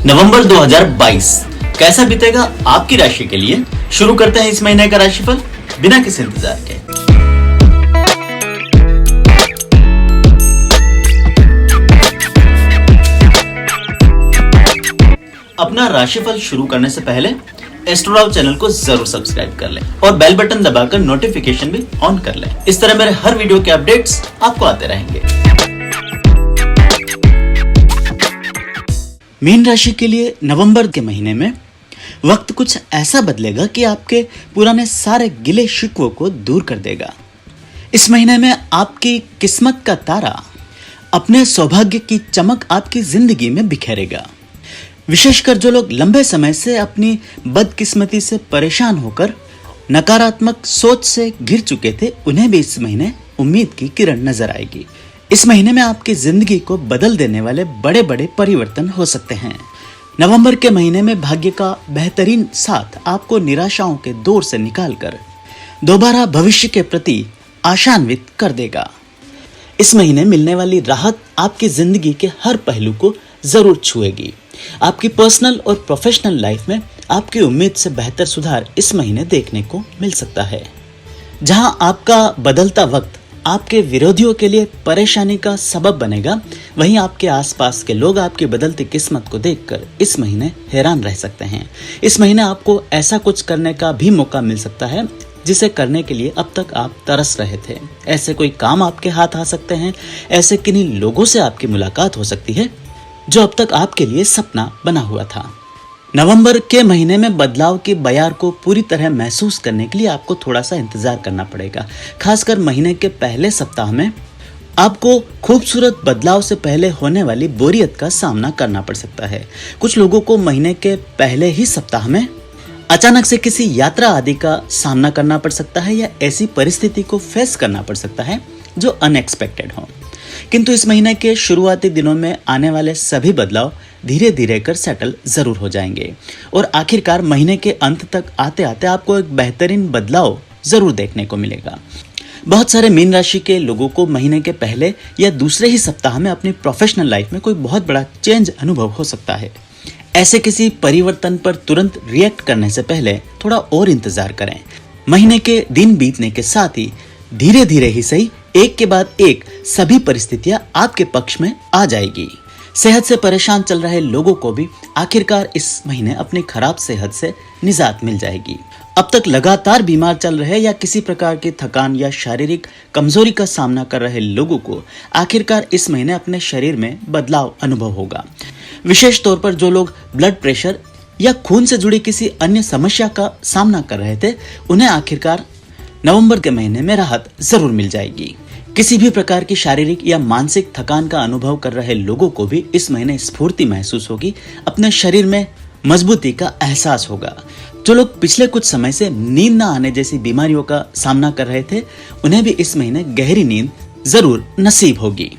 नवंबर 2022 कैसा बीतेगा आपकी राशि के लिए। शुरू करते हैं इस महीने का राशिफल बिना किसी इंतजार के। अपना राशिफल शुरू करने से पहले एस्ट्रोराव चैनल को जरूर सब्सक्राइब कर लें और बेल बटन दबाकर नोटिफिकेशन भी ऑन कर लें। इस तरह मेरे हर वीडियो के अपडेट्स आपको आते रहेंगे। मीन राशि के लिए नवंबर के महीने में वक्त कुछ ऐसा बदलेगा कि आपके पुराने सारे गिले शिकवों को दूर कर देगा। इस महीने में आपकी किस्मत का तारा अपने सौभाग्य की चमक आपकी जिंदगी में बिखेरेगा। विशेषकर जो लोग लंबे समय से अपनी बदकिस्मती से परेशान होकर नकारात्मक सोच से घिर चुके थे, उन्हें भी इस महीने उम्मीद की किरण नजर आएगी। इस महीने में आपकी जिंदगी को बदल देने वाले बड़े बड़े परिवर्तन हो सकते हैं। नवंबर के महीने में भाग्य का बेहतरीन साथ आपको निराशाओं के दौर से निकालकर दोबारा भविष्य के प्रति आशान्वित कर देगा। इस महीने मिलने वाली राहत आपकी जिंदगी के हर पहलू को जरूर छुएगी। आपकी पर्सनल और प्रोफेशनल लाइफ में आपकी उम्मीद से बेहतर सुधार इस महीने देखने को मिल सकता है। जहां आपका बदलता वक्त आपके विरोधियों के लिए परेशानी का सबब बनेगा, वहीं आपके आसपास के लोग आपकी बदलती किस्मत को देखकर इस महीने हैरान रह सकते हैं। इस महीने आपको ऐसा कुछ करने का भी मौका मिल सकता है जिसे करने के लिए अब तक आप तरस रहे थे। ऐसे कोई काम आपके हाथ आ सकते हैं। ऐसे किन्हीं लोगों से आपकी मुलाकात हो सकती है जो अब तक आपके लिए सपना बना हुआ था। नवंबर के महीने में बदलाव की बयार को पूरी तरह महसूस करने के लिए आपको थोड़ा सा इंतजार करना पड़ेगा। खासकर महीने के पहले सप्ताह में आपको खूबसूरत बदलाव से पहले होने वाली बोरियत का सामना करना पड़ सकता है। कुछ लोगों को महीने के पहले ही सप्ताह में अचानक से किसी यात्रा आदि का सामना करना पड़ सकता है या ऐसी परिस्थिति को फेस करना पड़ सकता है जो अनएक्सपेक्टेड हो। किंतु इस महीने के शुरुआती दिनों में आने वाले सभी बदलाव धीरे धीरे कर सेटल जरूर हो जाएंगे और आखिरकार महीने के अंत तक आते आते आपको एक बेहतरीन बदलाव जरूर देखने को मिलेगा। बहुत सारे मीन राशि के लोगों को महीने के पहले या दूसरे ही सप्ताह में अपनी प्रोफेशनल लाइफ में कोई बहुत बड़ा चेंज अनुभव हो सकता है। ऐसे किसी परिवर्तन पर तुरंत रिएक्ट करने से पहले थोड़ा और इंतजार करें। महीने के दिन बीतने के साथ ही धीरे धीरे ही सही एक के बाद एक सभी परिस्थितियां आपके पक्ष में आ जाएगी। सेहत से परेशान चल रहे लोगों को भी आखिरकार इस महीने अपनी खराब सेहत से निजात मिल जाएगी। अब तक लगातार बीमार चल रहे या किसी प्रकार की थकान या शारीरिक कमजोरी का सामना कर रहे लोगों को आखिरकार इस महीने अपने शरीर में बदलाव अनुभव होगा। विशेष तौर पर जो लोग ब्लड प्रेशर या खून से जुड़ी किसी अन्य समस्या का सामना कर रहे थे, उन्हें आखिरकार नवंबर के महीने में राहत जरूर मिल जाएगी। किसी भी प्रकार की शारीरिक या मानसिक थकान का अनुभव कर रहे लोगों को भी इस महीने स्फूर्ति महसूस होगी। अपने शरीर में मजबूती का एहसास होगा। जो लोग पिछले कुछ समय से नींद न आने जैसी बीमारियों का सामना कर रहे थे, उन्हें भी इस महीने गहरी नींद जरूर नसीब होगी।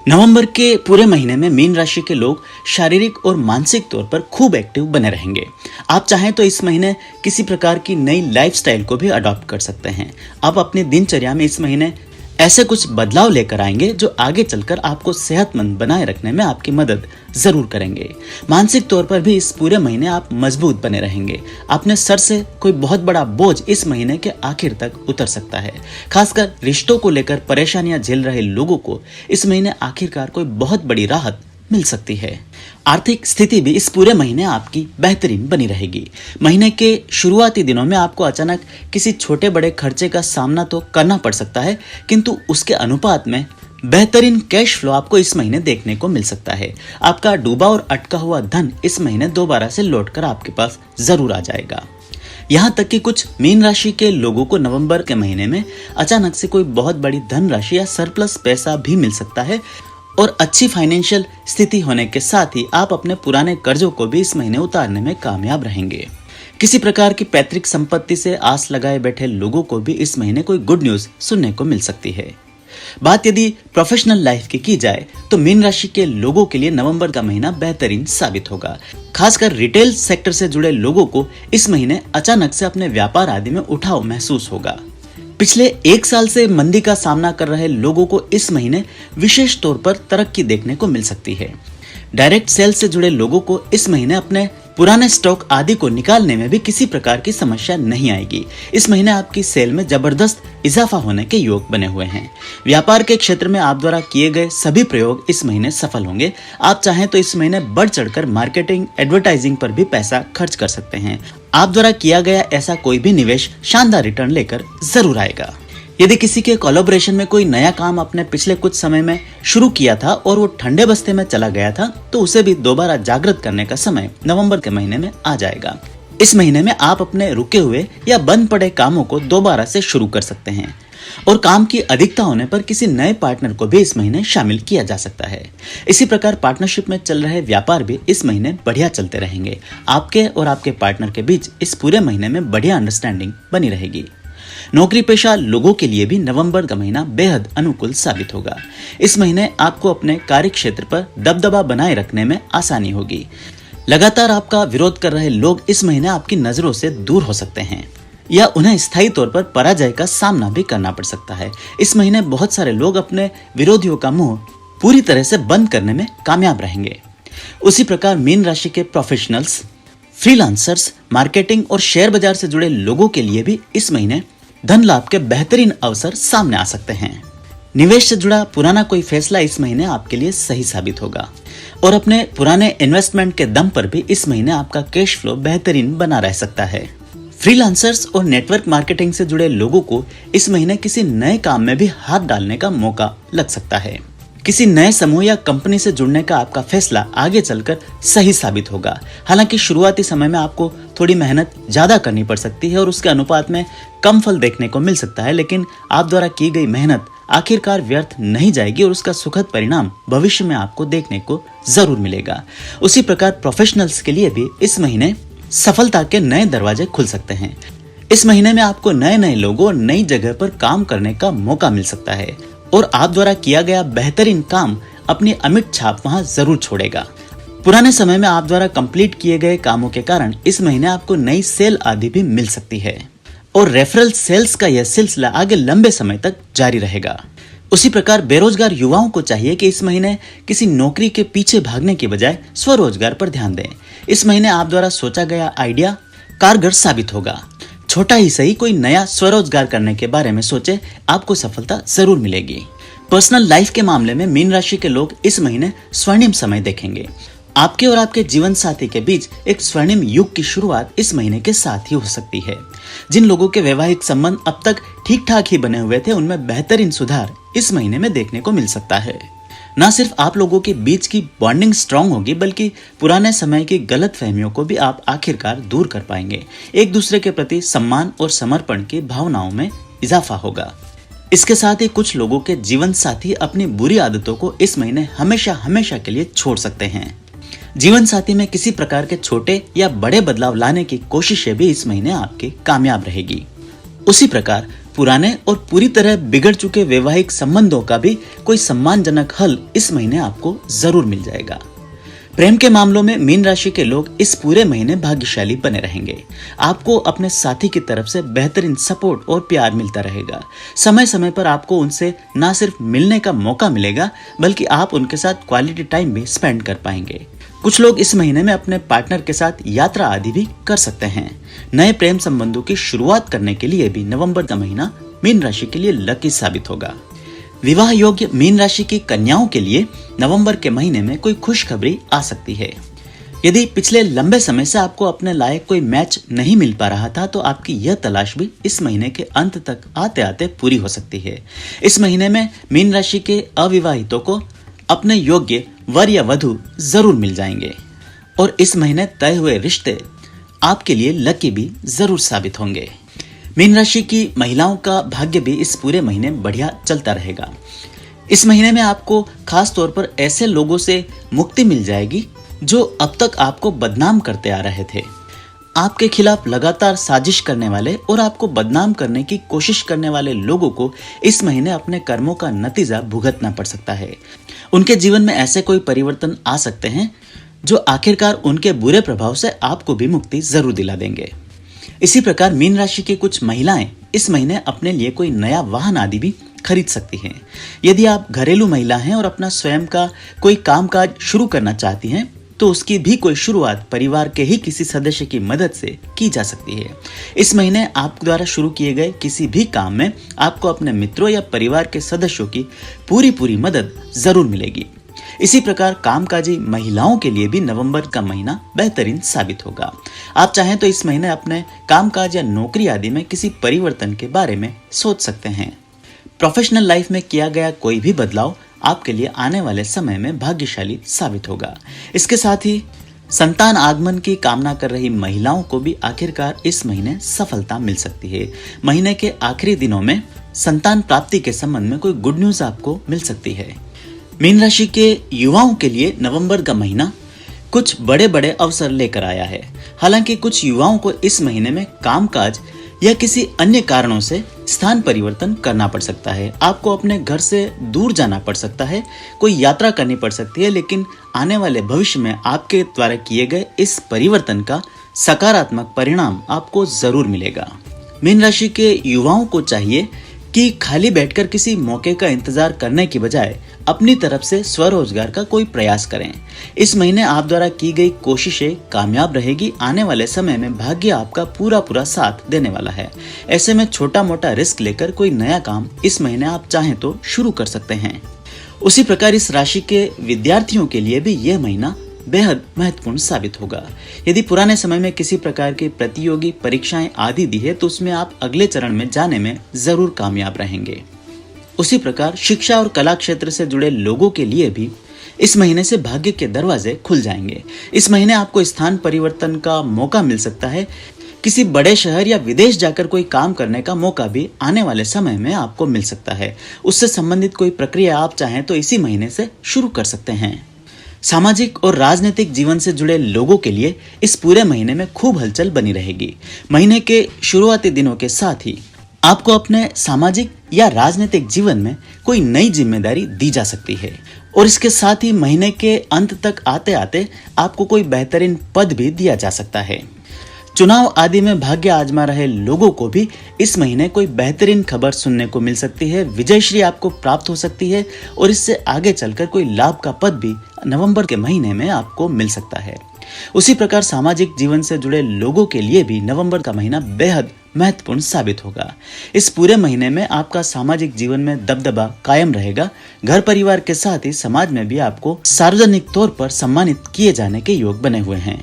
नवंबर के पूरे महीने में मीन राशि के लोग शारीरिक और मानसिक तौर पर खूब एक्टिव बने रहेंगे। आप चाहें तो इस महीने किसी प्रकार की नई लाइफस्टाइल को भी अडॉप्ट कर सकते हैं। आप अपनी दिनचर्या में इस महीने ऐसे कुछ बदलाव लेकर आएंगे जो आगे चलकर आपको सेहतमंद बनाए रखने में आपकी मदद जरूर करेंगे। मानसिक तौर पर भी इस पूरे महीने आप मजबूत बने रहेंगे। अपने सर से कोई बहुत बड़ा बोझ इस महीने के आखिर तक उतर सकता है। खासकर रिश्तों को लेकर परेशानियां झेल रहे लोगों को इस महीने आखिरकार कोई बहुत बड़ी राहत मिल सकती है। आर्थिक स्थिति भी इस पूरे महीने आपकी बेहतरीन बनी रहेगी। महीने के शुरुआती दिनों में आपको अचानक किसी छोटे बड़े खर्चे का सामना तो करना पड़ सकता है, किंतु उसके अनुपात में बेहतरीन कैश फ्लो आपको इस महीने देखने को मिल सकता है। आपका डूबा और अटका हुआ धन इस महीने दोबारा से लौटकर आपके पास जरूर आ जाएगा। यहाँ तक कि कुछ मीन राशि के लोगों को नवंबर के महीने में अचानक से कोई बहुत बड़ी धन राशि या सरप्लस पैसा भी मिल सकता है और अच्छी फाइनेंशियल स्थिति होने के साथ ही आप अपने पुराने कर्जों को भी इस महीने उतारने में कामयाब रहेंगे। किसी प्रकार की पैतृक संपत्ति से आस लगाए बैठे लोगों को भी इस महीने कोई गुड न्यूज सुनने को मिल सकती है। बात यदि प्रोफेशनल लाइफ की जाए तो मीन राशि के लोगों के लिए नवंबर का महीना बेहतरीन साबित होगा। खासकर रिटेल सेक्टर से जुड़े लोगों को इस महीने अचानक से अपने व्यापार आदि में उठाव महसूस होगा। पिछले एक साल से मंदी का सामना कर रहे लोगों को इस महीने विशेष तौर पर तरक्की देखने को मिल सकती है। डायरेक्ट सेल से जुड़े लोगों को इस महीने अपने पुराने स्टॉक आदि को निकालने में भी किसी प्रकार की समस्या नहीं आएगी। इस महीने आपकी सेल में जबरदस्त इजाफा होने के योग बने हुए हैं। व्यापार के क्षेत्र में आप द्वारा किए गए सभी प्रयोग इस महीने सफल होंगे। आप चाहें तो इस महीने बढ़ चढ़कर मार्केटिंग, एडवर्टाइजिंग पर भी पैसा खर्च कर सकते हैं। आप द्वारा किया गया ऐसा कोई भी निवेश शानदार रिटर्न लेकर जरूर आएगा। यदि किसी के कोलैबोरेशन में कोई नया काम आपने पिछले कुछ समय में शुरू किया था और वो ठंडे बस्ते में चला गया था, तो उसे भी दोबारा जागृत करने का समय नवंबर के महीने में आ जाएगा। इस महीने में आप अपने रुके हुए या बंद पड़े कामों को दोबारा से शुरू कर सकते हैं और काम की अधिकता होने पर किसी नए पार्टनर को भी इस महीने शामिल किया जा सकता है। इसी प्रकार पार्टनरशिप में चल रहे व्यापार भी इस महीने बढ़िया चलते रहेंगे। आपके और आपके पार्टनर के बीच इस पूरे महीने में बढ़िया अंडरस्टैंडिंग बनी रहेगी। नौकरी पेशा लोगों के लिए भी नवंबर का महीना बेहद अनुकूल साबित होगा। इस महीने आपको अपने कार्य क्षेत्र पर दबदबा बनाए रखने में आसानी होगी। लगातार आपका विरोध कर रहे लोग इस महीने आपकी नजरों से दूर हो सकते हैं या उन्हें स्थायी तौर पर पराजय का सामना भी करना पड़ सकता है। इस महीने बहुत सारे लोग अपने विरोधियों का मुंह पूरी तरह से बंद करने में कामयाब रहेंगे। उसी प्रकार मीन राशि के प्रोफेशनल्स, फ्रीलांसर्स, मार्केटिंग और शेयर बाजार से जुड़े लोगों के लिए भी इस महीने धन लाभ के बेहतरीन अवसर सामने आ सकते हैं। निवेश से जुड़ा पुराना कोई फैसला इस महीने आपके लिए सही साबित होगा और अपने पुराने इन्वेस्टमेंट के दम पर भी इस महीने आपका कैश फ्लो बेहतरीन बना रह सकता है। फ्रीलांसर्स और नेटवर्क मार्केटिंग से जुड़े लोगों को इस महीने किसी नए काम में भी हाथ डालने का मौका लग सकता है। किसी नए समूह या कंपनी से जुड़ने का आपका फैसला आगे चलकर सही साबित होगा। हालांकि शुरुआती समय में आपको थोड़ी मेहनत ज्यादा करनी पड़ सकती है और उसके अनुपात में कम फल देखने को मिल सकता है, लेकिन आप द्वारा की गई मेहनत आखिरकार व्यर्थ नहीं जाएगी और उसका सुखद परिणाम भविष्य में आपको देखने को जरूर मिलेगा। उसी प्रकार प्रोफेशनल्स के लिए भी इस महीने सफलता के नए दरवाजे खुल सकते हैं। इस महीने में आपको नए नए लोगों और नई जगह पर काम करने का मौका मिल सकता है और आप द्वारा किया गया बेहतरीन काम अपनी अमिट छाप वहां जरूर छोड़ेगा। पुराने समय में आप द्वारा कंप्लीट किए गए कामों के कारण इस महीने आपको नई सेल आदि भी मिल सकती है और रेफरल सेल्स का यह सिलसिला आगे लंबे समय तक जारी रहेगा। उसी प्रकार बेरोजगार युवाओं को चाहिए कि इस महीने किसी नौकरी के पीछे भागने की बजाय स्वरोजगार पर ध्यान दें। इस महीने आप द्वारा सोचा गया आइडिया कारगर साबित होगा। छोटा ही सही कोई नया स्वरोजगार करने के बारे में सोचे, आपको सफलता जरूर मिलेगी। पर्सनल लाइफ के मामले में मीन राशि के लोग इस महीने स्वर्णिम समय देखेंगे। आपके और आपके जीवन साथी के बीच एक स्वर्णिम युग की शुरुआत इस महीने के साथ ही हो सकती है। जिन लोगों के वैवाहिक संबंध अब तक ठीक ठाक ही बने हुए थे, उनमें बेहतरीन सुधार इस महीने में देखने को मिल सकता है। न सिर्फ आप लोगों के बीच की बॉन्डिंग स्ट्रांग होगी, बल्कि पुराने समय की गलत फहमियों को भी आप आखिरकार दूर कर पाएंगे। एक दूसरे के प्रति सम्मान और समर्पण की भावनाओं में इजाफा होगा। इसके साथ ही कुछ लोगों के जीवन साथी अपनी बुरी आदतों को इस महीने हमेशा हमेशा के लिए छोड़ सकते हैं। जीवन साथी में किसी प्रकार के छोटे या बड़े बदलाव लाने की कोशिशें भी इस महीने आपकी कामयाब रहेगी। उसी प्रकार पुराने और पूरी तरह बिगड़ चुके वैवाहिक संबंधों का भी कोई सम्मानजनक हल इस महीने आपको जरूर मिल जाएगा। प्रेम के मामलों में मीन राशि के लोग इस पूरे महीने भाग्यशाली बने रहेंगे। आपको अपने साथी की तरफ से बेहतरीन सपोर्ट और प्यार मिलता रहेगा। समय समय पर आपको उनसे न सिर्फ मिलने का मौका मिलेगा, बल्कि आप उनके साथ क्वालिटी टाइम भी स्पेंड कर पाएंगे। कुछ लोग इस महीने में अपने पार्टनर के साथ यात्रा आदि भी कर सकते हैं। नए प्रेम संबंधों की शुरुआत करने के लिए भी नवंबर का महीना मीन राशि के लिए लकी साबित होगा। विवाह योग्य मीन राशि की कन्याओं के लिए नवंबर के महीने में कोई खुशखबरी आ सकती है। यदि पिछले लंबे समय से आपको अपने लायक कोई मैच नहीं मिल पा रहा था, तो आपकी यह तलाश भी इस महीने के अंत तक आते आते पूरी हो सकती है। इस महीने में मीन राशि के अविवाहितों को अपने योग्य वर या वधु जरूर मिल जाएंगे और इस महीने तय हुए रिश्ते आपके लिए लकी भी जरूर साबित होंगे। मीन राशि की महिलाओं का भाग्य भी इस पूरे महीने बढ़िया चलता रहेगा। इस महीने में आपको खास तौर पर ऐसे लोगों से मुक्ति मिल जाएगी जो अब तक आपको बदनाम करते आ रहे थे। आपके खिलाफ लगातार साजिश करने वाले और आपको बदनाम करने की कोशिश करने वाले लोगों को इस महीने अपने कर्मों का नतीजा भुगतना पड़ सकता है। उनके जीवन में ऐसे कोई परिवर्तन आ सकते हैं जो आखिरकार उनके बुरे प्रभाव से आपको भी मुक्ति जरूर दिला देंगे। इसी प्रकार मीन राशि की कुछ महिलाएं इस महीने अपने लिए कोई नया वाहन आदि भी खरीद सकती हैं। यदि आप घरेलू महिला हैं और अपना स्वयं का कोई कामकाज शुरू करना चाहती हैं तो उसकी भी कोई शुरुआत परिवार के ही किसी सदस्य की मदद से की जा सकती है। इस महीने आपके द्वारा शुरू किए गए किसी भी काम में आपको अपने मित्रों या परिवार के सदस्यों की पूरी मदद जरूर मिलेगी। इसी प्रकार कामकाजी महिलाओं के लिए भी नवंबर का महीना बेहतरीन साबित होगा। आप चाहें तो इस महीने अपने कामकाज या नौकरी आदि में किसी परिवर्तन के बारे में सोच सकते हैं। प्रोफेशनल लाइफ में किया गया कोई भी बदलाव आपके लिए आने वाले समय में भाग्यशाली साबित होगा। इसके साथ ही संतान आगमन की कामना कर रही महिलाओं को भी आखिरकार इस महीने सफलता मिल सकती है। महीने के आखिरी दिनों में संतान प्राप्ति के संबंध में कोई गुड न्यूज आपको मिल सकती है। मीन राशि के युवाओं के लिए नवंबर का महीना कुछ बड़े अवसर लेकर आया है। हालांकि कुछ युवाओं को इस महीने में कामकाज या किसी अन्य कारणों से स्थान परिवर्तन करना पड़ सकता है। आपको अपने घर से दूर जाना पड़ सकता है, कोई यात्रा करनी पड़ सकती है, लेकिन आने वाले भविष्य में आपके द्वारा किए गए इस परिवर्तन का सकारात्मक परिणाम आपको जरूर मिलेगा। मीन राशि के युवाओं को चाहिए कि खाली बैठकर किसी मौके का इंतजार करने की बजाय अपनी तरफ से स्वरोजगार का कोई प्रयास करें। इस महीने आप द्वारा की गई कोशिशें कामयाब रहेगी। आने वाले समय में भाग्य आपका पूरा साथ देने वाला है। ऐसे में छोटा मोटा रिस्क लेकर कोई नया काम इस महीने आप चाहें तो शुरू कर सकते हैं। उसी प्रकार इस राशि के विद्यार्थियों के लिए भी यह महीना बेहद महत्वपूर्ण साबित होगा। यदि पुराने समय में किसी प्रकार की प्रतियोगी परीक्षाएं आदि दी है तो उसमें आप अगले चरण में जाने में जरूर कामयाब रहेंगे। उसी प्रकार शिक्षा और कला क्षेत्र से जुड़े लोगों के लिए भी इस महीने से भाग्य के दरवाजे खुल जाएंगे। इस महीने आपको स्थान परिवर्तन का मौका मिल सकता है। किसी बड़े शहर या विदेश जाकर कोई काम करने का मौका भी आने वाले समय में आपको मिल सकता है। उससे संबंधित कोई प्रक्रिया आप चाहें तो इसी महीने से शुरू कर सकते हैं। सामाजिक और राजनीतिक जीवन से जुड़े लोगों के लिए इस पूरे महीने में खूब हलचल बनी रहेगी। महीने के शुरुआती दिनों के साथ ही आपको अपने सामाजिक या राजनीतिक जीवन में कोई नई जिम्मेदारी दी जा सकती है और इसके साथ ही महीने के अंत तक आते आते आपको कोई बेहतरीन पद भी दिया जा सकता है। चुनाव आदि में भाग्य आजमा रहे लोगों को भी इस महीने कोई बेहतरीन खबर सुनने को मिल सकती है। विजयश्री आपको प्राप्त हो सकती है और इससे आगे चलकर कोई लाभ का पद भी नवंबर के महीने में आपको मिल सकता है। उसी प्रकार सामाजिक जीवन से जुड़े लोगों के लिए भी नवंबर का महीना बेहद महत्वपूर्ण साबित होगा। इस पूरे महीने में आपका सामाजिक जीवन में दबदबा कायम रहेगा। घर परिवार के साथ ही समाज में भी आपको सार्वजनिक तौर पर सम्मानित किए जाने के योग बने हुए हैं।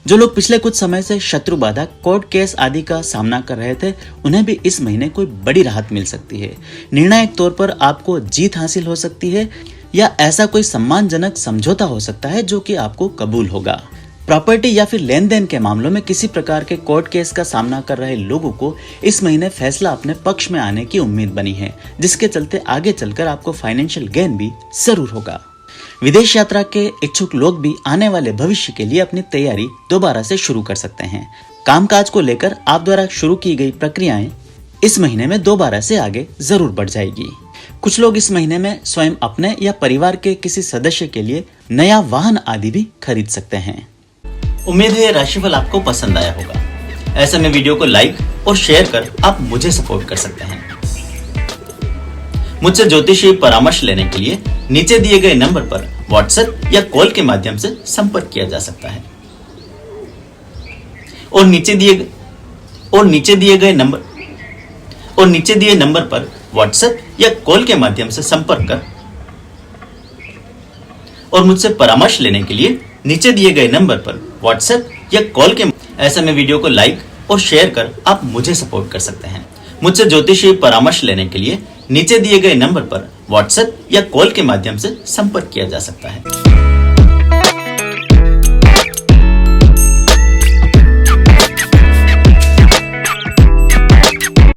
जो लोग पिछले कुछ समय से शत्रु बाधा, कोर्ट केस आदि का सामना कर रहे थे, उन्हें भी इस महीने कोई बड़ी राहत मिल सकती है। निर्णायक तौर पर आपको जीत हासिल हो सकती है या ऐसा कोई सम्मानजनक समझौता हो सकता है जो कि आपको कबूल होगा। प्रॉपर्टी या फिर लेन देन के मामलों में किसी प्रकार के कोर्ट केस का सामना कर रहे लोगों को इस महीने फैसला अपने पक्ष में आने की उम्मीद बनी है, जिसके चलते आगे चलकर आपको फाइनेंशियल गेन भी जरूर होगा। विदेश यात्रा के इच्छुक लोग भी आने वाले भविष्य के लिए अपनी तैयारी दोबारा से शुरू कर सकते हैं। कामकाज को लेकर आप द्वारा शुरू की गई प्रक्रियाएं इस महीने में दोबारा से आगे जरूर बढ़ जाएगी। कुछ लोग इस महीने में स्वयं अपने या परिवार के किसी सदस्य के लिए नया वाहन आदि भी खरीद सकते हैं। उम्मीद है ये राशिफल आपको पसंद आया होगा। ऐसे में वीडियो को लाइक और शेयर कर आप मुझे सपोर्ट कर सकते हैं। मुझसे ज्योतिषीय परामर्श लेने के लिए नीचे दिए गए नंबर पर व्हाट्सएप या कॉल के माध्यम से संपर्क किया जा सकता है और नीचे दिए नंबर पर व्हाट्सएप या कॉल के माध्यम से संपर्क कर और मुझसे परामर्श लेने के लिए नीचे दिए गए नंबर पर व्हाट्सएप या कॉल के ऐसे में वीडियो को लाइक और शेयर कर आप मुझे सपोर्ट कर सकते हैं। मुझसे ज्योतिषीय परामर्श लेने के लिए नीचे दिए गए नंबर पर व्हाट्सएप या कॉल के माध्यम से संपर्क किया जा सकता है।